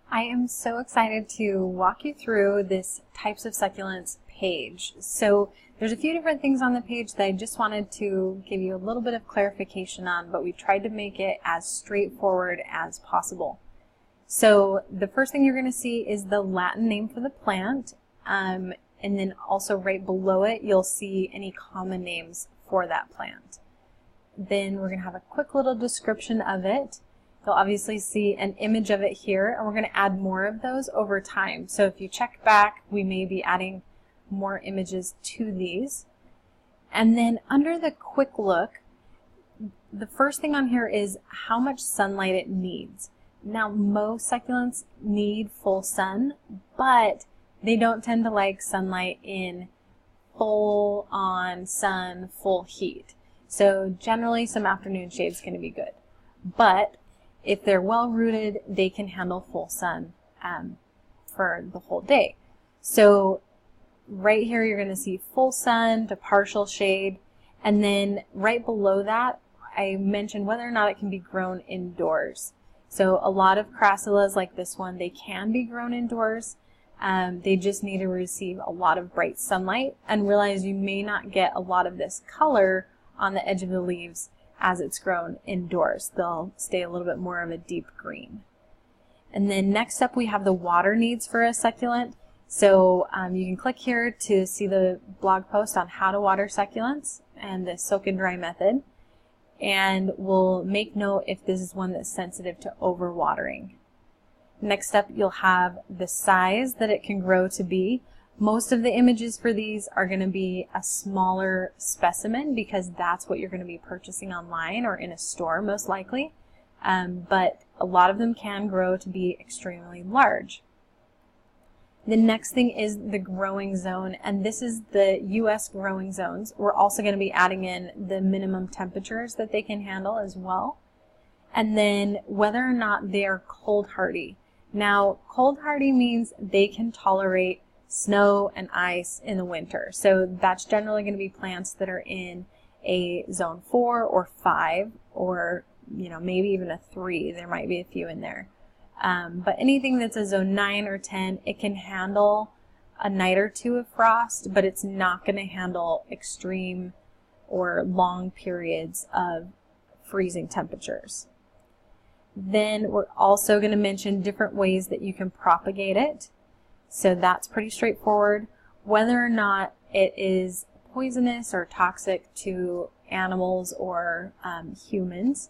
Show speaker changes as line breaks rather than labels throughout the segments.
I am so excited to walk you through this types of succulents page. So there's a few different things on the page that I just wanted to give you a little bit of clarification on, but we tried to make it as straightforward as possible. So the first thing you're going to see is the Latin name for the plant, and then also right below it you'll see any common names for that plant. Then we're going to have a quick little description of it. You'll obviously see an image of it here, and we're going to add more of those over time. So if you check back, we may be adding more images to these. And then under the quick look, the first thing on here is how much sunlight it needs. Now, most succulents need full sun, but they don't tend to like sunlight in full on sun, full heat. So generally some afternoon shade is going to be good. But if they're well rooted, they can handle full sun for the whole day. So right here you're going to see full sun to partial shade, and then right below that I mentioned whether or not it can be grown indoors. So a lot of crassulas like this one, they can be grown indoors. They just need to receive a lot of bright sunlight, and realize you may not get a lot of this color on the edge of the leaves as it's grown indoors. They'll stay a little bit more of a deep green. And then next up we have the water needs for a succulent. So you can click here to see the blog post on how to water succulents and the soak and dry method. And we'll make note if this is one that's sensitive to overwatering. Next up you'll have the size that it can grow to be. Most of the images for these are going to be a smaller specimen because that's what you're going to be purchasing online or in a store most likely. But a lot of them can grow to be extremely large. The next thing is the growing zone, and this is the US growing zones. We're also going to be adding in the minimum temperatures that they can handle as well. And then whether or not they are cold hardy. Now, cold hardy means they can tolerate snow and ice in the winter. So that's generally going to be plants that are in a zone 4 or 5, or maybe even a 3. There might be a few in there. But anything that's a zone 9 or 10, it can handle a night or two of frost, but it's not going to handle extreme or long periods of freezing temperatures. Then we're also going to mention different ways that you can propagate it. So that's pretty straightforward. Whether or not it is poisonous or toxic to animals or humans.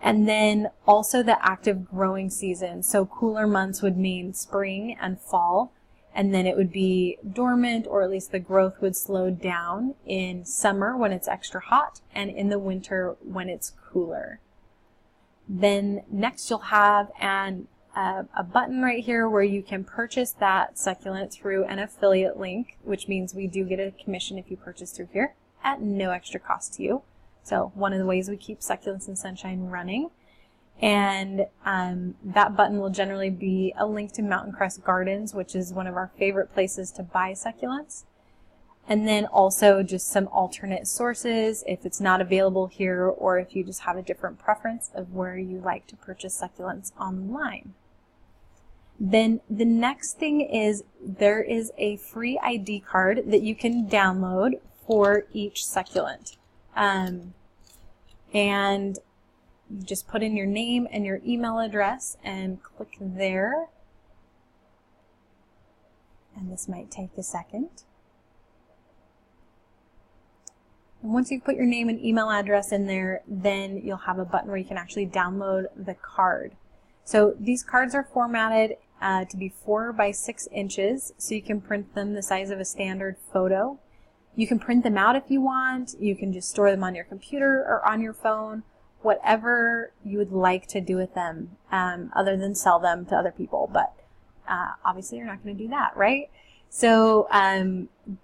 And then also the active growing season. So cooler months would mean spring and fall, and then it would be dormant, or at least the growth would slow down in summer when it's extra hot, and in the winter when it's cooler. Then next you'll have a button right here where you can purchase that succulent through an affiliate link, which means we do get a commission if you purchase through here at no extra cost to you. So one of the ways we keep Succulents and Sunshine running. And that button will generally be a link to Mountain Crest Gardens, which is one of our favorite places to buy succulents. And then also just some alternate sources if it's not available here, or if you just have a different preference of where you like to purchase succulents online. Then the next thing is there is a free ID card that you can download for each succulent. And you just put in your name and your email address and click there. And this might take a second. And once you've put your name and email address in there, then you'll have a button where you can actually download the card. So these cards are formatted to be 4 by 6 inches, so you can print them the size of a standard photo. You can print them out if you want. You can just store them on your computer or on your phone, whatever you would like to do with them, other than sell them to other people. But obviously you're not going to do that, right? So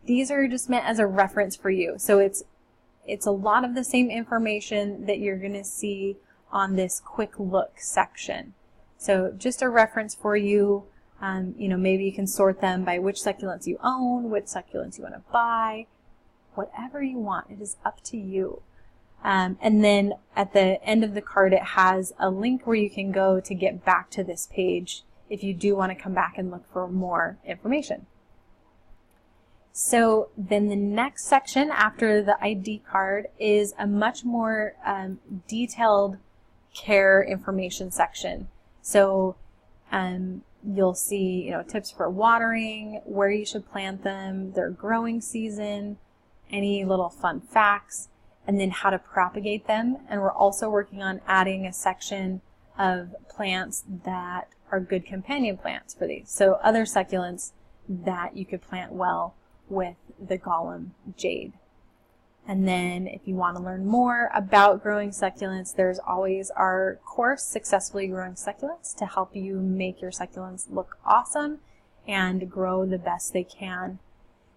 these are just meant as a reference for you. So it's a lot of the same information that you're going to see on this quick look section. So just a reference for you. Maybe you can sort them by which succulents you own, which succulents you want to buy, whatever you want. It is up to you. And then at the end of the card, it has a link where you can go to get back to this page if you do want to come back and look for more information. So then the next section after the ID card is a much more detailed care information section. So you'll see, tips for watering, where you should plant them, their growing season, any little fun facts, and then how to propagate them. And we're also working on adding a section of plants that are good companion plants for these. So other succulents that you could plant well with the Golem Jade. And then if you want to learn more about growing succulents, there's always our course, Successfully Growing Succulents, to help you make your succulents look awesome and grow the best they can.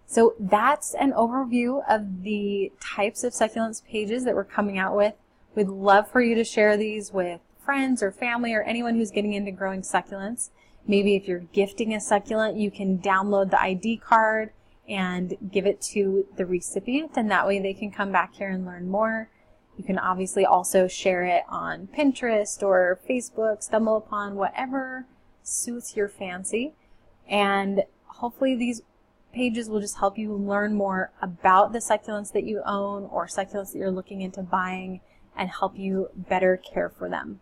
So that's an overview of the types of succulents pages that we're coming out with. We'd love for you to share these with friends or family or anyone who's getting into growing succulents. Maybe if you're gifting a succulent, you can download the ID card and give it to the recipient, and that way they can come back here and learn more. You can obviously also share it on Pinterest or Facebook, stumble upon whatever suits your fancy. And hopefully these pages will just help you learn more about the succulents that you own or succulents that you're looking into buying and help you better care for them.